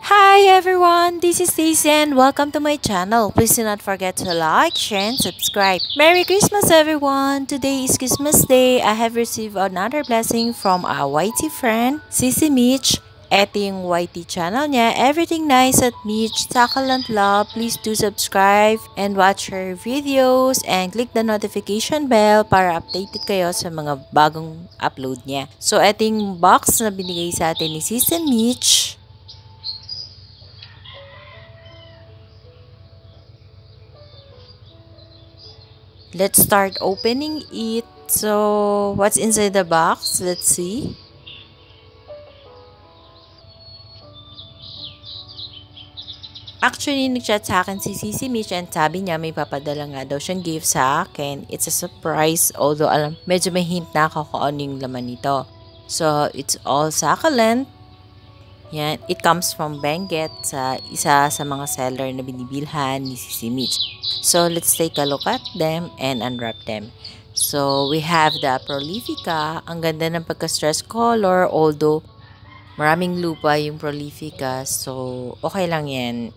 Hi everyone, this is Stacey and welcome to my channel. Please do not forget to like, share, and subscribe. Merry Christmas everyone! Today is Christmas Day. I have received another blessing from our YT friend, Sissy Mitch. Ito yung YT channel niya, Everything Nice at Mitch, Succulent Love. Please do subscribe and watch her videos and click the notification bell para updated kayo sa mga bagong upload niya. So, ito yung box na binigay sa atin ni Sissy Mitch. Let's start opening it. So, what's inside the box? Let's see. Actually, nag-chat sa akin si Sissy Mitch and sabi niya may papadala nga daw siyang gift sa akin. It's a surprise, although medyo may hint na ako kung ano yung laman nito. So, it's all succulent. Yan, it comes from Benguet, sa isa sa mga seller na binibilhan ni Sissy Mitch. So, let's take a look at them and unwrap them. So, we have the Prolifica. Ang ganda ng pagka-stress color, although maraming lupa yung Prolifica. So, okay lang yan.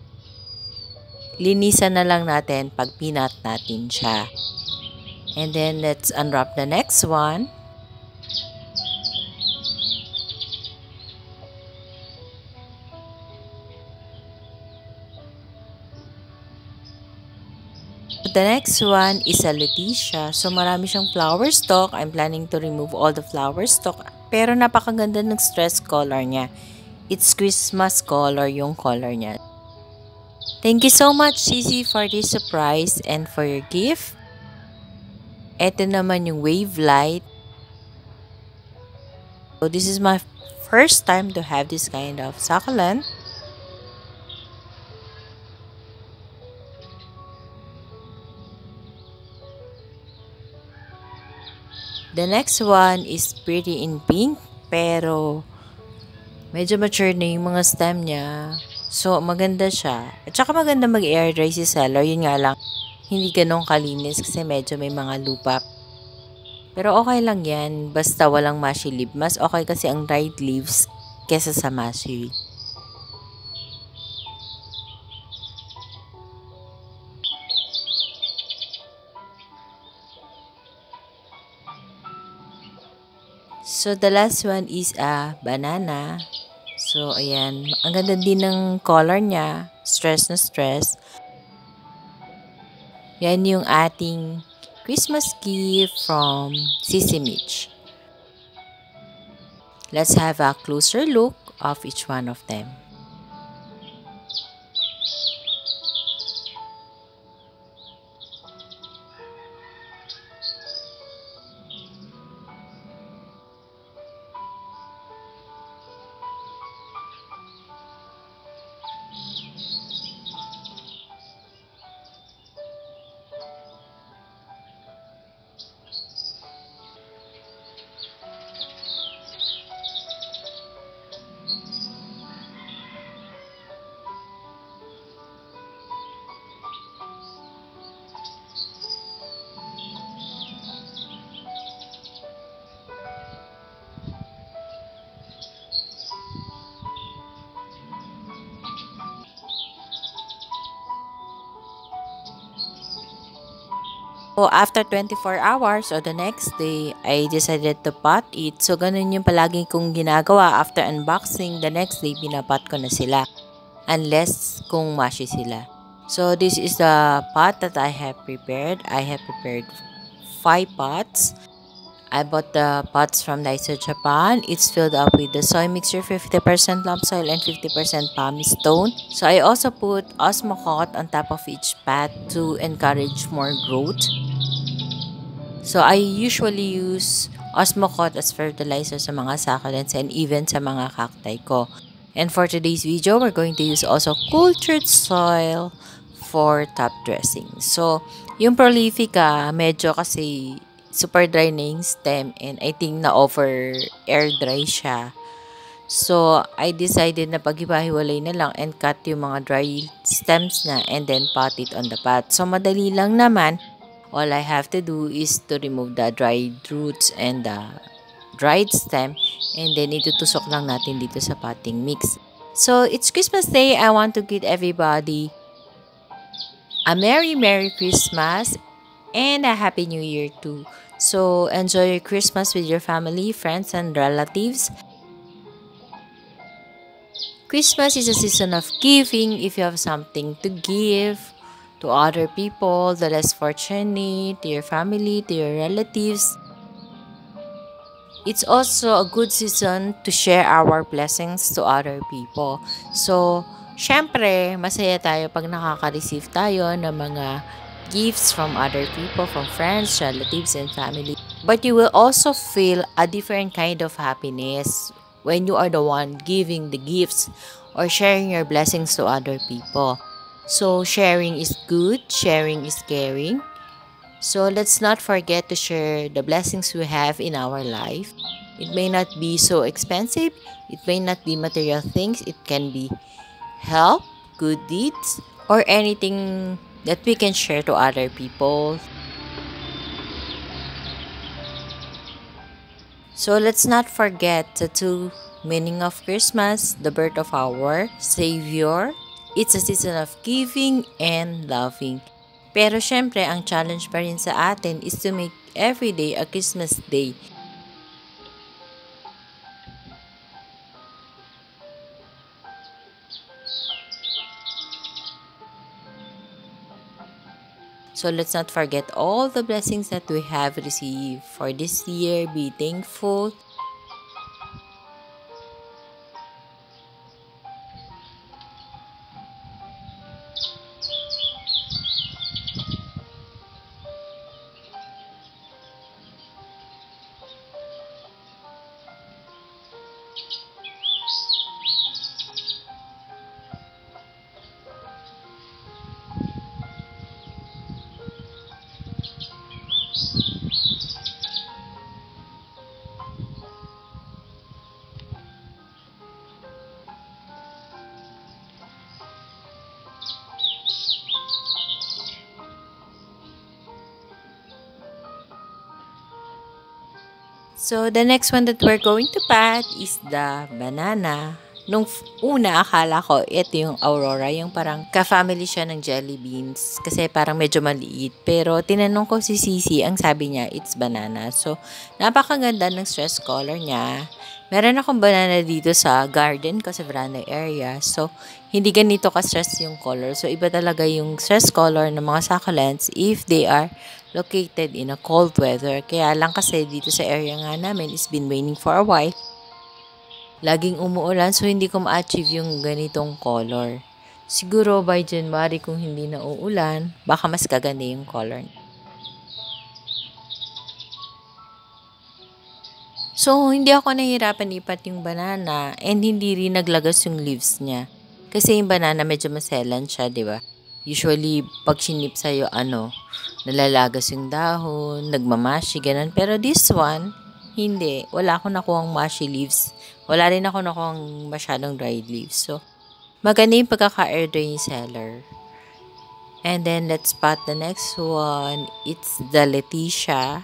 Linisan na lang natin pag pinat natin siya. And then, let's unwrap the next one. The next one is a Leticia. So, marami siyang flower stock. I'm planning to remove all the flower stock. Pero napakaganda ng stress color niya. It's Christmas color yung color niya. Thank you so much, Sissy, for this surprise and for your gift. Ito naman yung wave light. So, this is my first time to have this kind of succulent. The next one is pretty in pink, pero medyo mature na yung mga stem niya. So, maganda siya. At saka maganda mag-air dry si seller. Yun nga lang, hindi ganun kalinis kasi medyo may mga lupa. Pero okay lang yan, basta walang mushy leaf. Mas okay kasi ang dried leaves kesa sa mushy. So, the last one is a banana. So, ayan. Ang ganda din ng color niya. Stress na stress. Yan yung ating Christmas gift from Sissy Mitch. Let's have a closer look of each one of them. So, after 24 hours or the next day, I decided to pot it. So, ganun yung palagi kong ginagawa. After unboxing, the next day, pinapot ko na sila. Unless kung mushy sila. So, this is the pot that I have prepared. I have prepared 5 pots. I bought the pots from Daiso Japan. It's filled up with the soy mixture, 50% lump soil and 50% pumice stone. So I also put Osmocote on top of each pot to encourage more growth. So I usually use Osmocote as fertilizer sa mga succulents and even sa mga cacti ko. And for today's video, we're going to use also cultured soil for top dressing. So, yung Prolifica, medyo kasi super dry na yung stem and I think na-over air dry siya. So, I decided na paghiwa-hiwalay na lang and cut yung mga dry stems na and then pot it on the pot. So, madali lang naman. All I have to do is to remove the dried roots and the dried stem and then itutusok lang natin dito sa potting mix. So it's Christmas Day. I want to greet everybody a Merry Christmas and a Happy New Year too. So enjoy your Christmas with your family, friends, and relatives. Christmas is a season of giving. If you have something to give to other people, the less fortunate, to your family, to your relatives, it's also a good season to share our blessings to other people. So, syempre, masaya tayo pag nakaka-receive tayo ng mga gifts from other people, from friends, relatives, and family. But you will also feel a different kind of happiness when you are the one giving the gifts or sharing your blessings to other people. So, sharing is good, sharing is caring. So let's not forget to share the blessings we have in our life. It may not be so expensive, it may not be material things, it can be help, good deeds, or anything that we can share to other people. So let's not forget the two meaning of Christmas, the birth of our Savior. It's a season of giving and loving. Pero syempre, ang challenge pa rin sa atin is to make every day a Christmas day. So let's not forget all the blessings that we have received for this year. Be thankful. So, the next one that we're going to pat is the banana. Nung una, akala ko ito yung Aurora, yung parang ka-family siya ng jelly beans. Kasi parang medyo maliit. Pero tinanong ko si Sisi, ang sabi niya, it's banana. So, napakaganda ng stress color niya. Meron akong banana dito sa garden ko sa veranda area. So, hindi ganito ka-stress yung color. So, iba talaga yung stress color ng mga succulents if they are located in a cold weather. Kaya lang kasi dito sa area nga namin, it's been raining for a while. Laging umuulan, so hindi ko ma-achieve yung ganitong color. Siguro by January kung hindi na uulan, baka mas kaganda yung color. So, hindi ako nahihirapan ipat yung banana and hindi rin naglagas yung leaves niya. Kasi yung banana medyo maselan siya, di ba? Usually, pag sinip sa'yo, nalalagas yung dahon, nagmamashi, ganun. Pero this one, hindi. Wala akong nakuhang mushy leaves. Wala rin ako nakuhang masyadong dried leaves. So, maganda yung pagkaka-air dry seller. And then, let's spot the next one. It's the Leticia.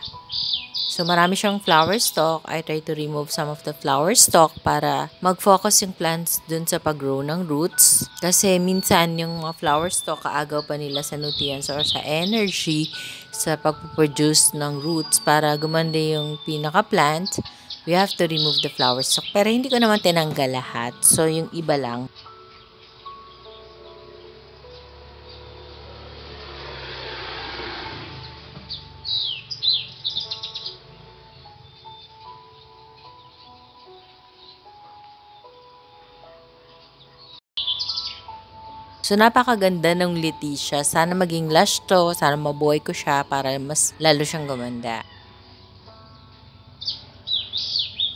So, marami siyang flower stalk. I try to remove some of the flower stalk para mag-focus yung plants dun sa pag-grow ng roots. Kasi minsan yung mga flower stalk, kaagaw pa nila sa nutrients or sa energy sa pag-produce ng roots para gumanda yung pinaka-plant. We have to remove the flower stalk. Pero hindi ko naman tinanggal lahat. So, yung iba lang. So, napakaganda ng Leticia. Sana maging lush to. Sana mabuhay ko siya para mas lalo siyang gumanda.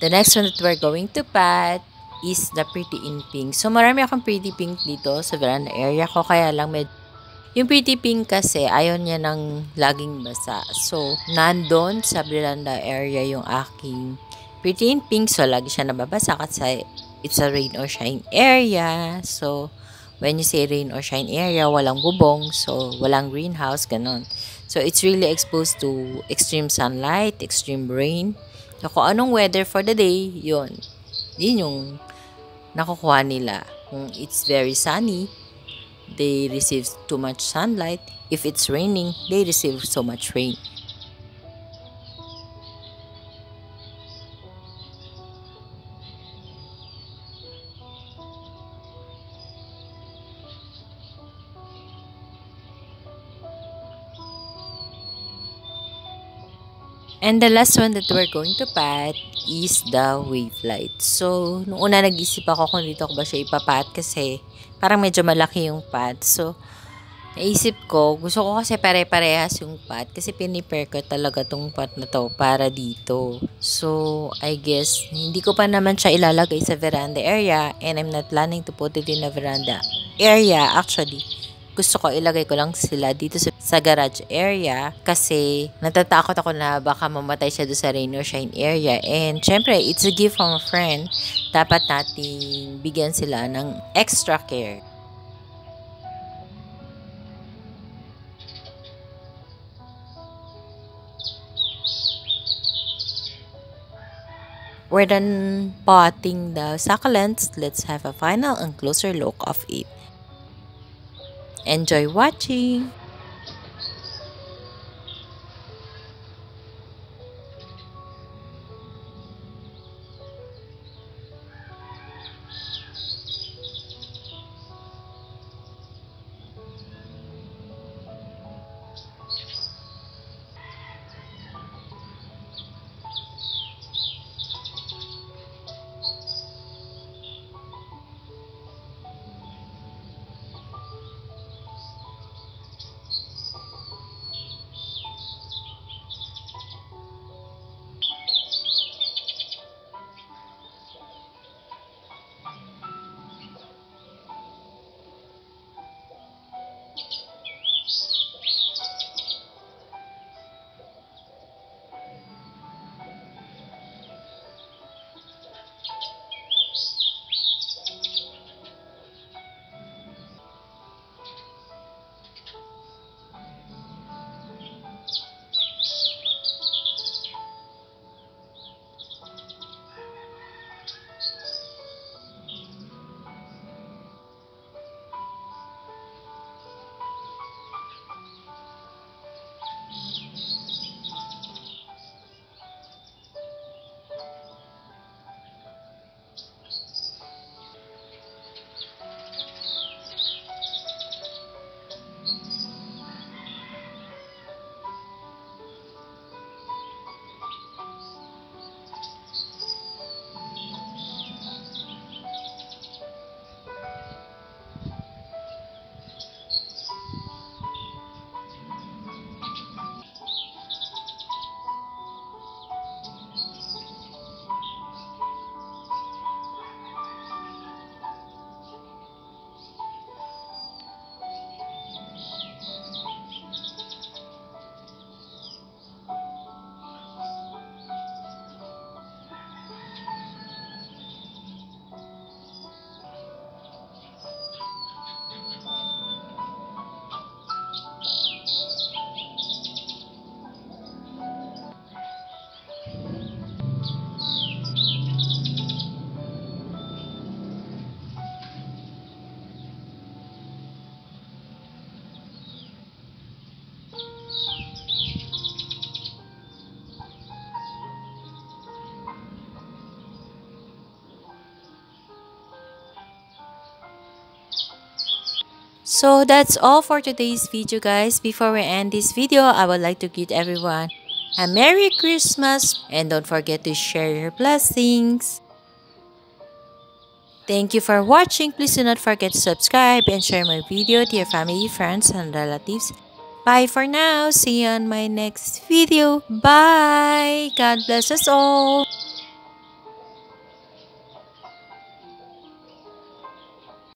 The next one that we're going to pat is the Pretty in Pink. So, marami akong Pretty Pink dito sa veranda area ko. Kaya lang yung Pretty Pink kasi ayaw niya ng laging basa. So, nandun sa veranda area yung aking Pretty in Pink. So, lagi siya nababasa kasi it's a rain or shine area. So, when you say rain or shine area, walang bubong, so walang greenhouse, ganon. So, it's really exposed to extreme sunlight, extreme rain. So, kung anong weather for the day, yun yung nakukuha nila. Kung it's very sunny, they receive too much sunlight. If it's raining, they receive so much rain. And the last one that we're going to pat is the wave light. So, nung una nag-isip ako kung dito ko ba siya ipapat kasi parang medyo malaki yung pat. So, naisip ko, gusto ko kasi pare-parehas yung pat kasi pinipair ko talaga tong pat na to para dito. So, I guess, hindi ko pa naman siya ilalagay sa veranda area and I'm not planning to put it in the veranda area actually. Gusto ko ilagay ko lang sila dito sa garage area kasi natatakot ako na baka mamatay siya doon sa rain or shine area. And syempre, it's a gift from a friend. Dapat nating bigyan sila ng extra care. We're done potting the succulents. Let's have a final and closer look of it. Enjoy watching! So that's all for today's video, guys. Before we end this video, I would like to greet everyone a Merry Christmas and don't forget to share your blessings. Thank you for watching. Please do not forget to subscribe and share my video to your family, friends, and relatives. Bye for now. See you on my next video. Bye. God bless us all.